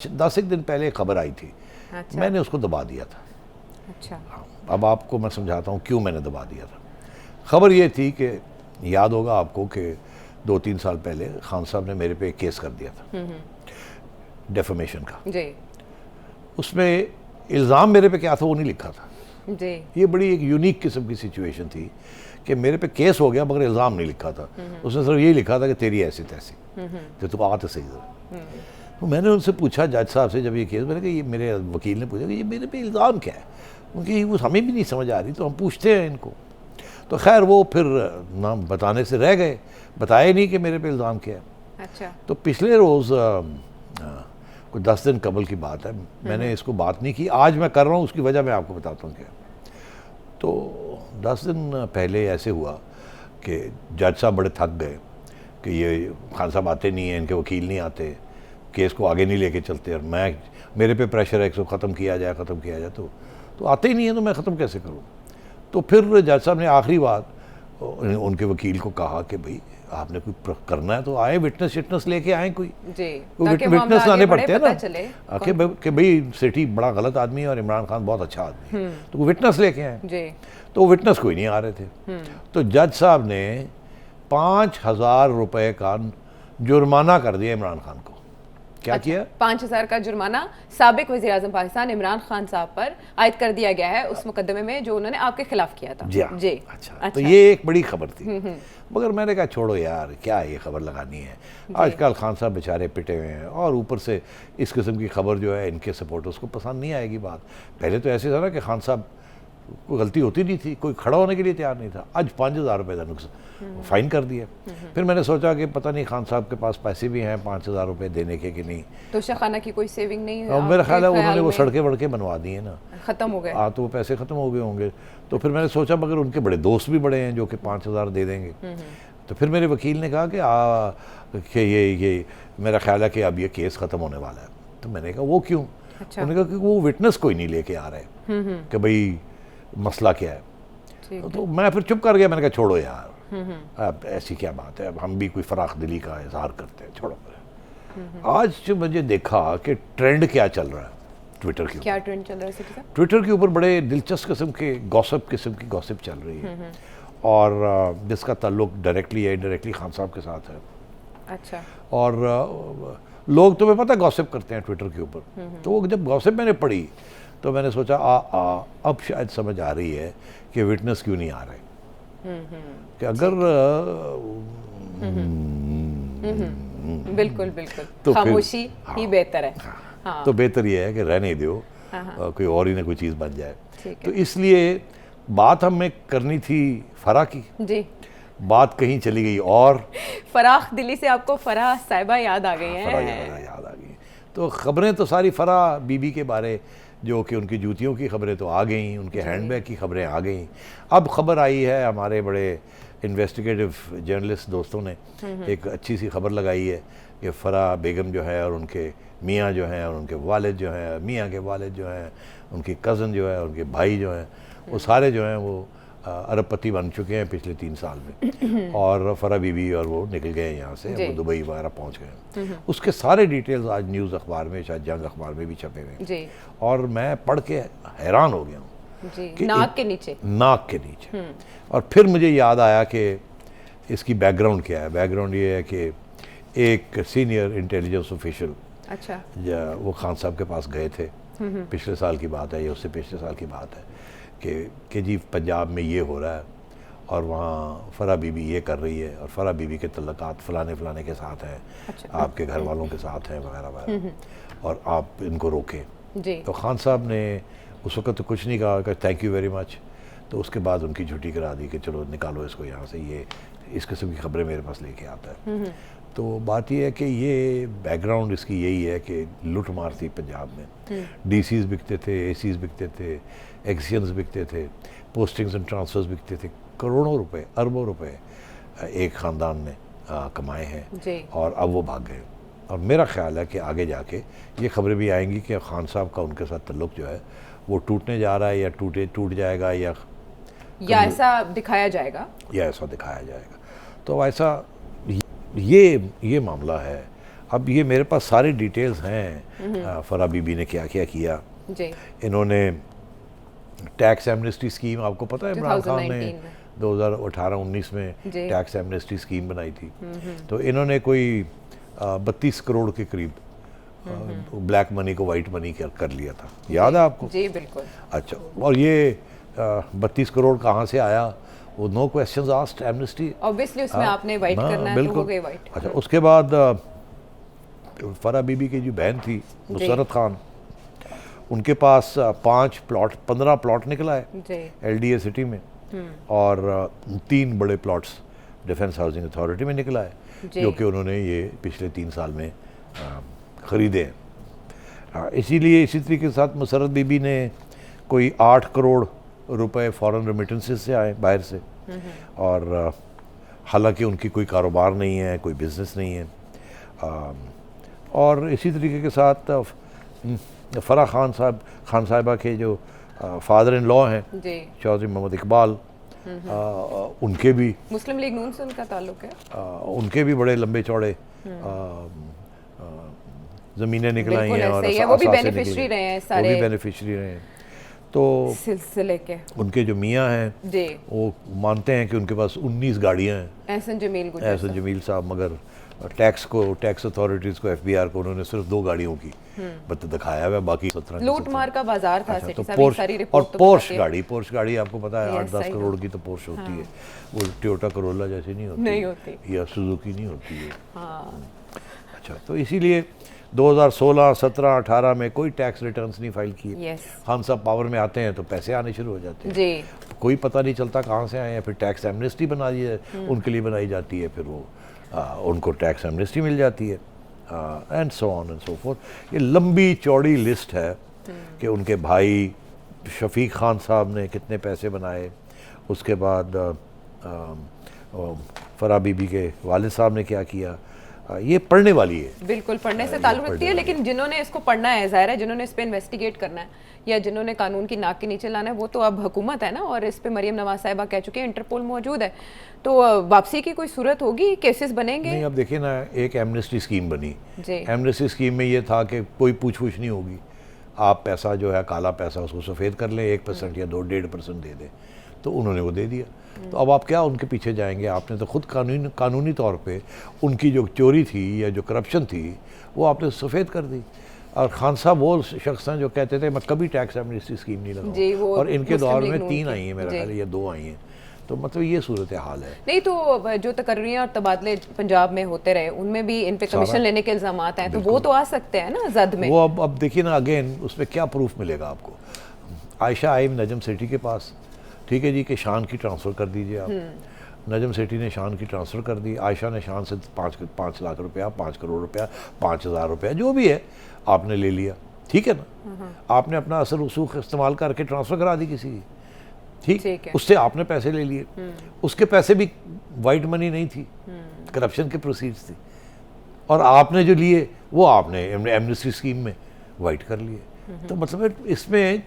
10 एक दिन पहले खबर आई थी। अच्छा। मैंने उसको दबा दिया था। अच्छा। हाँ, अब आपको मैं समझाता हूँ क्यों मैंने दबा दिया था। खबर ये थी कि याद होगा आपको कि 2-3 साल पहले खान साहब ने मेरे पे एक केस कर दिया था डेफेमेशन का। जी उसमें इल्ज़ाम मेरे पे क्या था वो नहीं लिखा था। जी। ये बड़ी एक यूनिक किस्म की सिचुएशन थी कि मेरे पे केस हो गया मगर इल्ज़ाम नहीं लिखा था। उसने सिर्फ यही लिखा था कि तेरी ऐसी तैसी, तो तू आ तो सही जरा। तो मैंने उनसे पूछा जज साहब से, जब ये केस, मैंने कहा ये, मेरे वकील ने पूछा कि ये मेरे पे इल्ज़ाम क्या है, क्योंकि वो हमें भी नहीं समझ आ रही, तो हम पूछते हैं इनको। तो खैर वो फिर नाम बताने से रह गए, बताया नहीं कि मेरे पे इल्ज़ाम क्या है। अच्छा। तो पिछले रोज़ कुछ 10 दिन कबल की बात है, मैंने इसको बात नहीं की, आज मैं कर रहा हूँ, उसकी वजह मैं आपको बताता हूँ क्या। तो 10 दिन पहले ऐसे हुआ कि जज साहब बड़े थक गए कि ये खान साहब आते नहीं हैं, इनके वकील नहीं आते, केस को आगे नहीं लेके चलते, और मैं, मेरे पे प्रेशर है इसको ख़त्म किया जाए, ख़त्म किया जाए, तो आते ही नहीं है, तो मैं ख़त्म कैसे करूँ। तो फिर जज साहब ने आखिरी बात उनके वकील को कहा कि भाई आपने कोई करना है तो आए, विटनेस शिटनेस लेके आए कोई। जी, विटनेस लाने पड़ते हैं ना चले कि भाई सिटी बड़ा गलत आदमी है और इमरान खान बहुत अच्छा आदमी है, तो वो विटनेस लेके आए। जी। तो विटनेस कोई नहीं आ रहे थे। तो जज साहब ने 5,000 रुपए का जुर्माना कर दिया इमरान खान को। क्या किया? 5,000 का जुर्माना साबिक वज़ीर आज़म पाकिस्तान इमरान खान साहब पर आयद कर दिया गया है उस मुकदमे में जो उन्होंने आपके खिलाफ किया था। जी, जी। अच्छा। तो ये एक बड़ी खबर थी, मगर मैंने कहा छोड़ो यार, क्या ये खबर लगानी है। आजकल खान साहब बेचारे पिटे हुए हैं, और ऊपर से इस किस्म की खबर जो है इनके सपोर्टर्स को पसंद नहीं आएगी बात। पहले तो ऐसे था ना कि खान साहब कोई गलती होती नहीं थी, कोई खड़ा होने के लिए तैयार नहीं था, आज 5,000 रुपये का नुकसान फाइन कर दिया। फिर मैंने सोचा कि पता नहीं खान साहब के पास पैसे भी हैं 5,000 रुपये देने के कि नहीं। तो शाखाना की कोई सेविंग नहीं है? मेरा ख्याल है उन्होंने वो सड़कें वड़के बनवा दी हैं ना, ख़त्म हो गए। हाँ, तो वो पैसे ख़त्म हो गए होंगे। तो फिर मैंने सोचा मगर उनके बड़े दोस्त भी बड़े हैं जो कि 5,000 दे देंगे। तो फिर मेरे वकील ने कहा कि ये मेरा ख्याल है कि अब ये केस ख़त्म होने वाला है। तो मैंने कहा वो क्यों? अच्छा। उन्होंने कहा कि वो विटनेस कोई नहीं लेके आ रहे कि भाई मसला क्या है। तो मैं फिर चुप कर गया, मैंने कहा छोड़ो यार, अब ऐसी क्या बात है, अब हम भी कोई फराख दिली का इजहार करते हैं, छोड़ो। आज जो मुझे देखा कि ट्रेंड क्या चल रहा है ट्विटर के ऊपर। क्या ट्रेंड चल रहा है सिटी साहब? ट्विटर के ऊपर बड़े दिलचस्प किस्म के गॉसिप चल रही है, और जिसका ताल्लुक डायरेक्टली या इनडायरेक्टली खान साहब के साथ है। अच्छा। और लोग तुम्हें पता गॉसिप करते हैं ट्विटर के ऊपर। तो वो जब गॉसिप मैंने पढ़ी तो मैंने सोचा अब शायद समझ आ रही है कि विटनेस क्यों नहीं आ रहे, कि अगर बिल्कुल बिल्कुल, तो खामोशी ही हाँ, बेहतर है। हाँ, तो बेहतर यह है कि रहने दो, कोई और ही ना कोई चीज़ बन जाए। तो इसलिए बात हमें करनी थी फराह की। जी। बात कहीं चली गई और फराख दिली से आपको फराह साहिबा याद आ गई हैं। फराह याद आ गई। तो खबरें तो सारी फराह बीबी के बारे, जो कि उनकी जूतियों की खबरें तो आ गई, उनके हैंडबैग की खबरें आ गई। अब खबर आई है, हमारे बड़े इन्वेस्टिगेटिव जर्नलिस्ट दोस्तों ने एक अच्छी सी खबर लगाई है कि फराह बेगम जो है और उनके मियाँ जो हैं और उनके वालिद जो हैं, मियाँ के वालिद जो हैं, उनकी कज़न जो है, उनके भाई जो हैं, वो सारे जो हैं वो अरबपति बन चुके हैं पिछले 3 साल में। और फराह बीबी और वो निकल गए यहाँ से, वो दुबई वगैरह पहुँच गए। उसके सारे डिटेल्स आज न्यूज़ अखबार में, शायद जंग अखबार में भी छपे हुए हैं, और मैं पढ़ के हैरान हो गया हूँ कि नाक के नीचे। और फिर मुझे याद आया कि इसकी बैकग्राउंड क्या है। बैकग्राउंड ये है कि एक सीनियर इंटेलिजेंस ऑफिशियल, अच्छा, वो खान साहब के पास गए थे, पिछले साल की बात है या उससे पिछले साल की बात है, कि जी पंजाब में ये हो रहा है और वहाँ फराह बीबी ये कर रही है, और फराह बीबी के तल्लुकात फलाने के साथ हैं, अच्छा, आपके घर वालों के साथ हैं वगैरह वगैरह, और आप इनको रोकें। तो खान साहब ने उस वक्त तो कुछ नहीं कहा कि थैंक यू वेरी मच। तो उसके बाद उनकी छुट्टी करा दी कि चलो निकालो इसको यहाँ से, ये इस किस्म की खबरें मेरे पास लेके आता है। तो बात यह है कि ये बैकग्राउंड इसकी यही है कि लूट मार थी पंजाब में। डीसीज बिकते थे, एसीज बिकते थे, एक्सियंस बिकते थे, पोस्टिंग्स एंड ट्रांसफर्स बिकते थे, करोड़ों रुपए, अरबों रुपए एक ख़ानदान ने कमाए हैं, और अब वो भाग गए। और मेरा ख्याल है कि आगे जाके ये खबरें भी आएंगी कि खान साहब का उनके साथ ताल्लुक़ जो है वो टूटने जा रहा है, या टूट जाएगा, या ऐसा दिखाया जाएगा, तो ऐसा ये मामला है। अब ये मेरे पास सारी डिटेल्स हैं फराह बीबी ने क्या क्या किया जी। इन्होंने टैक्स एमनेस्टी स्कीम, आपको पता है इमरान खान ने 2018-19 में टैक्स एमनेस्टी स्कीम बनाई थी, तो इन्होंने कोई 32 करोड़ के करीब ब्लैक मनी को वाइट मनी कर लिया था, याद है आपको? जी बिल्कुल। अच्छा, और ये 32 करोड़ कहाँ से आया? वो no questions asked amnesty, obviously उसमें आपने वाइट करना है तो हो गई वाइट। अच्छा, उसके बाद फराह बीबी की जो बहन थी नुसरत खान, उनके पास 15 प्लॉट निकला है LDA सिटी में, और 3 बड़े प्लॉट्स डिफेंस हाउसिंग अथॉरिटी में निकला है, जो कि उन्होंने ये पिछले 3 साल में ख़रीदे हैं। इसीलिए इसी तरीके के साथ मुसर्रत बीबी ने कोई 8 करोड़ रुपए फॉरेन रेमिटेंसेस से आए बाहर से, और हालांकि उनकी कोई कारोबार नहीं है, कोई बिज़नेस नहीं है। और इसी तरीके के साथ फराह खान साहिबा के जो फादर इन लॉ हैं चौधरी मोहम्मद इकबाल, उनके भी मुस्लिम लीग नून से उनका ताल्लुक है, उनके भी बड़े लंबे चौड़े ज़मीनें निकलाई हैं, और वो भी बेनिफिशियरी रहे हैं, सारे वो भी बेनिफिशियरी रहे हैं। तो सिलसिले के उनके जो मियाँ हैं जी, वो मानते हैं कि उनके पास 19 गाड़ियाँ हैं, एहसन जमील साहब, मगर टैक्स अथॉरिटीज़ को FBR को उन्होंने सिर्फ 2 गाड़ियों की बत दिखाया हुआ, बाकी 17 लूट मार का बाजार था। अच्छा, तो पोर्श गाड़ी आपको पता है 8-10 करोड़ की तो पोर्श होती है, वो टोयोटा करोला जैसी नहीं होती या सुजुकी नहीं होती है। अच्छा, तो इसीलिए 2016, 17, 18 में कोई टैक्स रिटर्न्स नहीं फाइल किए। खान साहब पावर में आते हैं तो पैसे आने शुरू हो जाते हैं, कोई पता नहीं चलता कहाँ से आए हैं। फिर टैक्स एमनेस्टी बना दी है, उनके लिए बनाई जाती है, फिर वो उनको टैक्स एमनेस्टी मिल जाती है, and so on and so fourth. ये लंबी चौड़ी लिस्ट है कि उनके भाई शफीक खान साहब ने कितने पैसे बनाए, उसके बाद फराह बीबी के वालिद साहब ने क्या किया। ये पढ़ने वाली है, बिल्कुल पढ़ने से ताल्लुक रखती है, लेकिन जिन्होंने इसको पढ़ना है, ज़ाहिर है जिन्होंने इस पे इन्वेस्टिगेट करना है या जिन्होंने कानून की नाक के नीचे लाना है, वो तो अब हुकूमत है ना, और इस पे मरियम नवाज साहिबा कह चुकी है, इंटरपोल मौजूद है, तो वापसी की कोई सूरत होगी, केसेस बनेंगे? नहीं, अब देखिए ना, एक एमनेस्टी स्कीम बनी, एमनेस्टी स्कीम में ये था कि कोई पूछ नहीं होगी, आप पैसा जो है काला पैसा उसको सफ़ेद कर लें, 1% या 1.5% दे दें, तो उन्होंने वो दे दिया। तो अब आप क्या उनके पीछे जाएंगे? आपने तो खुद कानूनी तौर पे उनकी जो चोरी थी या जो करप्शन थी वो आपने सफ़ेद कर दी। और खान साहब वो शख्स हैं जो कहते थे मैं कभी टैक्स एमनेस्टी स्कीम नहीं लगाऊंगा, और इनके दौर में 3 आई हैं मेरा ख्याल, या 2 आई हैं। तो मतलब ये सूरत हाल है। नहीं तो जो तकर्रियाँ और तबादले पंजाब में होते रहे, उनमें भी इन पे कमीशन लेने के इल्ज़ामात हैं, तो वो तो आ सकते हैं ना जद में। वो अब देखिए ना, अगेन उसमें क्या प्रूफ मिलेगा आपको? आयशा आई नजम सेठी के पास, ठीक है जी, कि शान की ट्रांसफ़र कर दीजिए आप। नजम सेठी ने शान की ट्रांसफ़र कर दी, आयशा ने शान से 5 लाख रुपया, 5 करोड़ रुपया, 5,000 रुपया, जो भी है आपने ले लिया, ठीक है ना। आपने अपना असर रसूख इस्तेमाल करके ट्रांसफ़र करा दी किसी की, ठीक है, उससे आपने पैसे ले लिए, उसके पैसे भी वाइट मनी नहीं थी, करप्शन के प्रोसीड्स थी, और आपने जो लिए वो आपने एमनेस्टी स्कीम में वाइट कर लिए। तो मतलब इसमें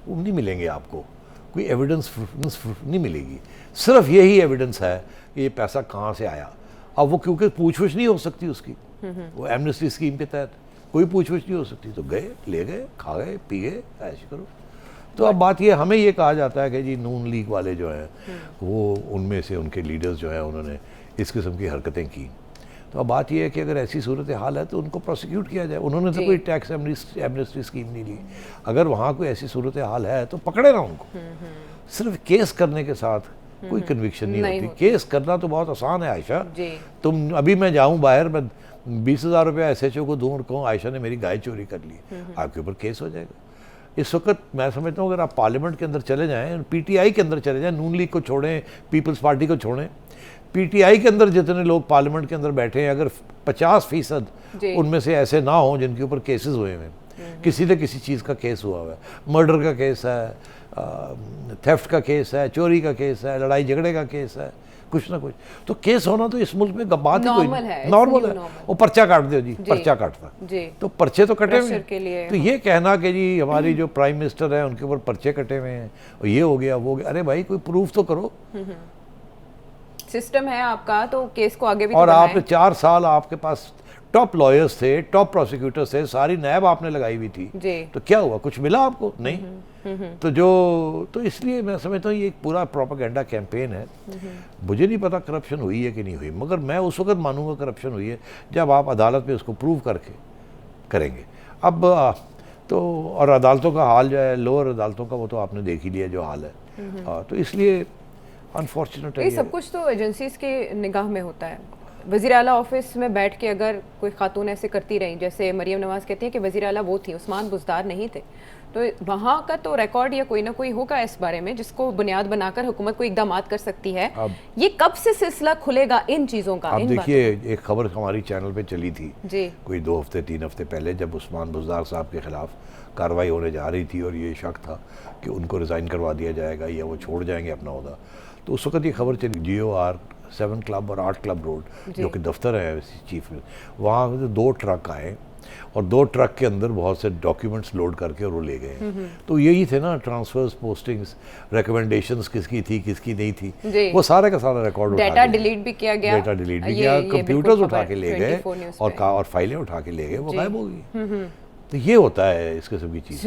नहीं मिलेंगे आपको, कोई एविडेंस नहीं मिलेगी, सिर्फ यही एविडेंस है कि ये पैसा कहाँ से आया। अब वो क्योंकि पूछ-पूछ नहीं हो सकती उसकी, वो एमनेस्टी स्कीम के तहत कोई पूछ-पूछ नहीं हो सकती, तो गए, ले गए, खा गए, पी गए, ऐसे करो। तो अब बात ये, हमें ये कहा जाता है कि जी नून लीग वाले जो हैं वो, उनमें से उनके लीडर्स जो हैं उन्होंने इस किस्म की हरकतें की। तो अब बात यह है कि अगर ऐसी सूरत हाल है तो उनको प्रोसिक्यूट किया जाए। उन्होंने तो कोई टैक्स एमनेस्टी स्कीम नहीं ली, अगर वहाँ कोई ऐसी सूरत हाल है तो पकड़े ना उनको। सिर्फ केस करने के साथ कोई कन्विक्शन नहीं होती। केस करना तो बहुत आसान है आयशा, तुम अभी मैं जाऊँ बाहर, मैं 20,000 रुपया SHO को दूँ और कहूँ आयशा ने मेरी गाय चोरी कर ली, आपके ऊपर केस हो जाएगा। इस वक्त मैं समझता हूँ अगर आप पार्लियामेंट के अंदर चले जाएँ, PTI के अंदर चले जाएँ, नून लीग को छोड़ें, पीपल्स पार्टी को छोड़ें, PTI के अंदर जितने लोग पार्लियामेंट के अंदर बैठे हैं, अगर 50% उनमें से ऐसे ना हों जिनके ऊपर केसेस हुए हैं, किसी न किसी चीज़ का केस हुआ है, मर्डर का केस है, थेफ्ट का केस है, चोरी का केस है, लड़ाई झगड़े का केस है, कुछ ना कुछ, तो केस होना तो इस मुल्क में बात ही कोई नॉर्मल है। वो पर्चा काट दो जी, पर्चा काटता, तो पर्चे तो कटे हुए हैं। तो ये कहना कि जी हमारी जो प्राइम मिनिस्टर है उनके ऊपर पर्चे कटे हुए हैं और ये हो गया वो हो गया, अरे भाई कोई प्रूफ तो करो। सिस्टम है आपका, तो केस को आगे भी और आपने 4 साल आपके पास टॉप लॉयर्स थे, टॉप प्रोसिक्यूटर्स थे, सारी नैब आपने लगाई हुई थी, जी। तो क्या हुआ, कुछ मिला आपको? नहीं। तो इसलिए मैं समझता हूँ ये एक पूरा प्रोपेगेंडा कैंपेन है। मुझे नहीं पता करप्शन हुई है कि नहीं हुई, मगर मैं उस वक्त मानूंगा करप्शन हुई है जब आप अदालत में उसको प्रूव करके करेंगे। अब तो और अदालतों का हाल जो है, लोअर अदालतों का, वो तो आपने देख ही लिया जो हाल है। तो इसलिए अनफॉर्चुनेट ये सब कुछ तो एजेंसीज के निगाह में होता है। वज़ीर आला ऑफिस में बैठ के अगर कोई खातून ऐसे करती रही, जैसे मरियम नवाज़ कहती है कि वज़ीर आला वो थी, उस्मान बुज़दार नहीं थे, तो वहाँ का तो रिकॉर्ड या कोई ना कोई होगा इस बारे में जिसको बुनियाद बनाकर हुकूमत को इकदाम कर सकती है। ये कब से सिलसिला खुलेगा इन चीज़ों का? आप देखिए, एक खबर हमारी चैनल पे चली थी जी, कोई 2 हफ्ते 3 हफ्ते पहले, जब उस्मान बुज़दार साहब के खिलाफ कार्रवाई होने जा रही थी और ये शक था कि उनको रिज़ाइन करवा दिया जाएगा या वो छोड़ जाएंगे अपना ओहदा। तो उस वक्त ये खबर चली, GOR 7 क्लब और 8 क्लब रोड जो कि दफ्तर है चीफ में, वहाँ 2 ट्रक आए और 2 ट्रक के अंदर बहुत से डॉक्यूमेंट्स लोड करके और वो ले गए। तो यही थे ना, ट्रांसफर्स, पोस्टिंग्स, रिकमेंडेशंस किसकी थी किसकी नहीं थी, वो सारे का सारा रिकॉर्ड डेटा डिलीट भी किया गया, डेटा डिलीट भी किया, कंप्यूटर्स उठा के ले गए और फाइलें उठा के ले गए, वो गायब हो गई। तो ये होता है इस किस्म की चीज़।